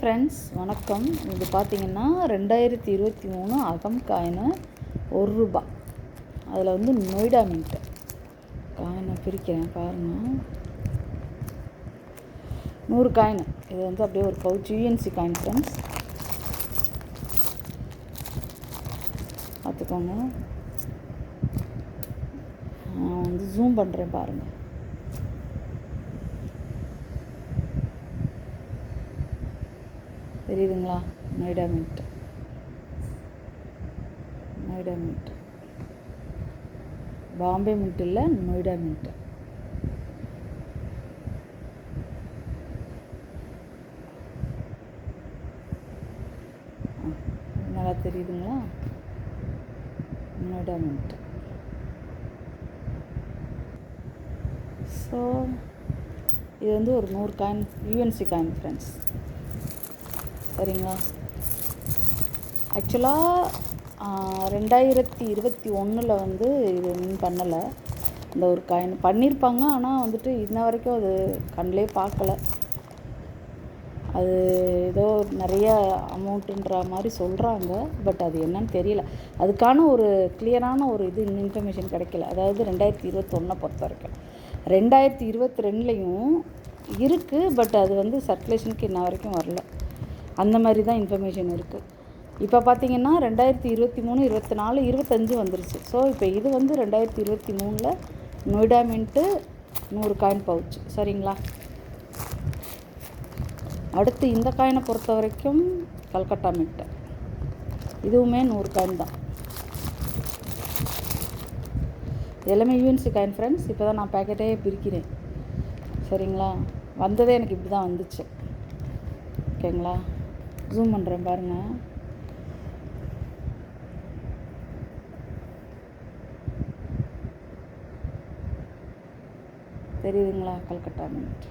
Friends, வணக்கம். இது பார்த்திங்கன்னா 2023 அகம் காயினு ₹1. அதில் வந்து நொய்டா மின்ட்டு காயினை பிரிக்கிறேன் பாருங்கள். 100 காயின். இது வந்து அப்படியே ஒரு பவுச் யூஎன்சி காயின் ஃப்ரெண்ட்ஸ், பார்த்துக்கோங்க. நான் வந்து ஜூம் பண்ணுறேன் பாருங்கள். தெரியுதுங்களா? Noida mint, Noida mint, Bombay mint இல்லை, நொய்டா மின்ட். நல்லா தெரியுதுங்களா? நொய்டா மின்ட். ஸோ இது வந்து ஒரு 100 காயின் யூஎன்சி காயின் ஃப்ரெண்ட்ஸ், சரிங்களா? ஆக்சுவலாக 2021 வந்து இது வின் பண்ணலை. இந்த ஒரு காயின் பண்ணியிருப்பாங்க, ஆனால் வந்துட்டு இன்ன வரைக்கும் அது கண்ணிலே பார்க்கல. அது ஏதோ நிறைய அமௌண்ட்டுன்ற மாதிரி சொல்கிறாங்க, பட் அது என்னன்னு தெரியல. அதுக்கான ஒரு கிளியரான ஒரு இன்ஃபர்மேஷன் கிடைக்கல. அதாவது 2021 பொறுத்த வரைக்கும். 2022லேயும் இருக்குது, பட் அது வந்து சர்க்குலேஷனுக்கு இன்ன வரைக்கும் வரல. அந்த மாதிரி தான் இன்ஃபர்மேஷன் இருக்குது. இப்போ பார்த்திங்கன்னா 2023, 24, 25 வந்துருச்சு. ஸோ இப்போ இது வந்து 2023 நொய்டா மின்ட்டு 100 காயின் பவுச், சரிங்களா? அடுத்து இந்த காயினை பொறுத்த வரைக்கும் கல்கட்டா மின்ட்டு, இதுவுமே 100 காயின் தான். எல்லாமே யூஎன்சி காயின் ஃப்ரெண்ட்ஸ். இப்போ தான் நான் பேக்கெட்டே பிரிக்கிறேன், சரிங்களா? வந்ததே எனக்கு இப்படி தான் வந்துச்சு, ஓகேங்களா? ஜூம் பண்ணுறேன் பாருங்கள். தெரியுதுங்களா? கல்கட்டா மின்ட்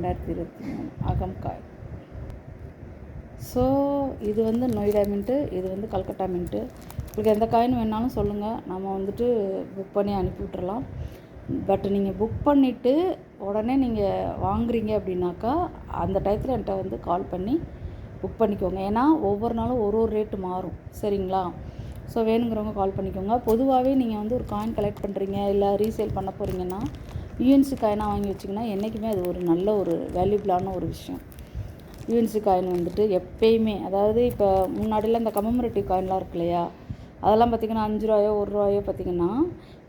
2023 அகம் காய். ஸோ இது வந்து நொய்டா மின்ட்டு, இது வந்து கல்கட்டா மின்ட்டு. உங்களுக்கு எந்த காயின் வேணாலும் சொல்லுங்கள், நம்ம வந்துட்டு புக் பண்ணி அனுப்பி விட்டுறலாம். பட் நீங்கள் புக் பண்ணிவிட்டு உடனே நீங்கள் வாங்குறீங்க அப்படின்னாக்கா அந்த டயத்தில் என்கிட்ட வந்து கால் பண்ணி புக் பண்ணிக்கோங்க. ஏன்னா ஒவ்வொரு நாளும் ஒரு ரேட்டு மாறும், சரிங்களா? ஸோ வேணுங்கிறவங்க கால் பண்ணிக்கோங்க. பொதுவாகவே நீங்கள் வந்து ஒரு காயின் கலெக்ட் பண்ணுறீங்க, இல்லை ரீசேல் பண்ண போகிறீங்கன்னா யூஎன்சி காயினாக வாங்கி வச்சிங்கன்னா என்றைக்குமே அது ஒரு நல்ல ஒரு வேல்யூபிளான ஒரு விஷயம். யூஎன்சி காயின் வந்துட்டு எப்பயுமே, அதாவது இப்போ முன்னாடியில் இந்த கமெமரேட்டிவ் காயின்லாம் இருக்கு இல்லையா, அதெல்லாம் பார்த்திங்கன்னா ₹5 ₹1 பார்த்திங்கன்னா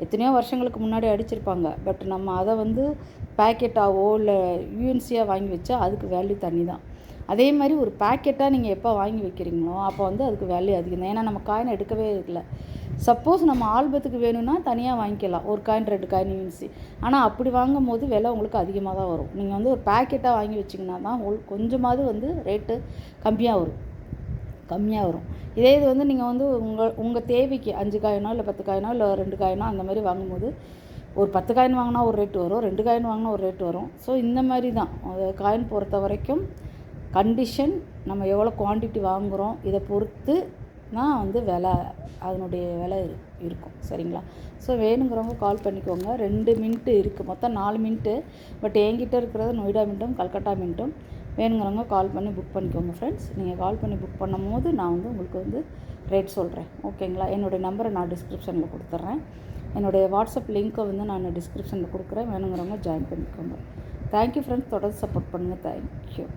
எத்தனையோ வருஷங்களுக்கு முன்னாடி அடிச்சிருப்பாங்க. பட் நம்ம அதை வந்து பேக்கெட்டாவோ இல்லை யூஎன்சியாக வாங்கி வச்சா அதுக்கு வேல்யூ தனி தான். அதே மாதிரி ஒரு பேக்கெட்டாக நீங்கள் எப்போ வாங்கி வைக்கிறீங்களோ அப்போ வந்து அதுக்கு வேல்யூ அதிகம் தான். ஏன்னா நம்ம காயின் எடுக்கவே இல்லை. சப்போஸ் நம்ம ஆல்பத்துக்கு வேணும்னா தனியாக வாங்கிக்கலாம், ஒரு காயின் 2 காயின் யூஎன்சி. ஆனால் அப்படி வாங்கும் போது விலை உங்களுக்கு அதிகமாக தான் வரும். நீங்கள் வந்து ஒரு பேக்கெட்டாக வாங்கி வச்சிங்கன்னா தான் கொஞ்சமாவது வந்து ரேட்டு கம்மியாக வரும். இதே இது வந்து நீங்கள் வந்து உங்கள் தேவைக்கு 5 காயினோ இல்லை 10 காயினோ இல்லை 2 காயினோ அந்த மாதிரி வாங்கும்போது ஒரு 10 காயின் வாங்கினா ஒரு ரேட்டு வரும், 2 காயின் வாங்கினா ஒரு ரேட்டு வரும். ஸோ இந்த மாதிரி தான் காயின் பொறுத்த வரைக்கும் கண்டிஷன், நம்ம எவ்வளோ குவான்டிட்டி வாங்குகிறோம் இதை பொறுத்து தான் வந்து அதனுடைய விலை இருக்கும், சரிங்களா? ஸோ வேணுங்கிறவங்க கால் பண்ணிக்கோங்க. 2 மின்ட்டு இருக்குது, மொத்தம் 4 மின்ட்டு. பட் என்கிட்ட இருக்கிறது நொய்டா மின்ட்டும் கல்கட்டா மின்ட்டும். வேணுங்கிறவங்க கால் பண்ணி புக் பண்ணிக்கோங்க ஃப்ரெண்ட்ஸ். நீங்கள் கால் பண்ணி புக் பண்ணும் போது நான் வந்து உங்களுக்கு வந்து ரேட் சொல்கிறேன், ஓகேங்களா? என்னுடைய நம்பரை நான் டிஸ்கிரிப்ஷனில் கொடுத்துட்றேன். என்னுடைய வாட்ஸ்அப் லிங்க்கை வந்து நான் டிஸ்கிரிப்ஷனில் கொடுக்குறேன். வேணுங்கிறவங்க ஜாயின் பண்ணிக்கோங்க. Thank you friends. தொடர்ந்து சப்போர்ட் பண்ணுங்கள். தேங்க்யூ.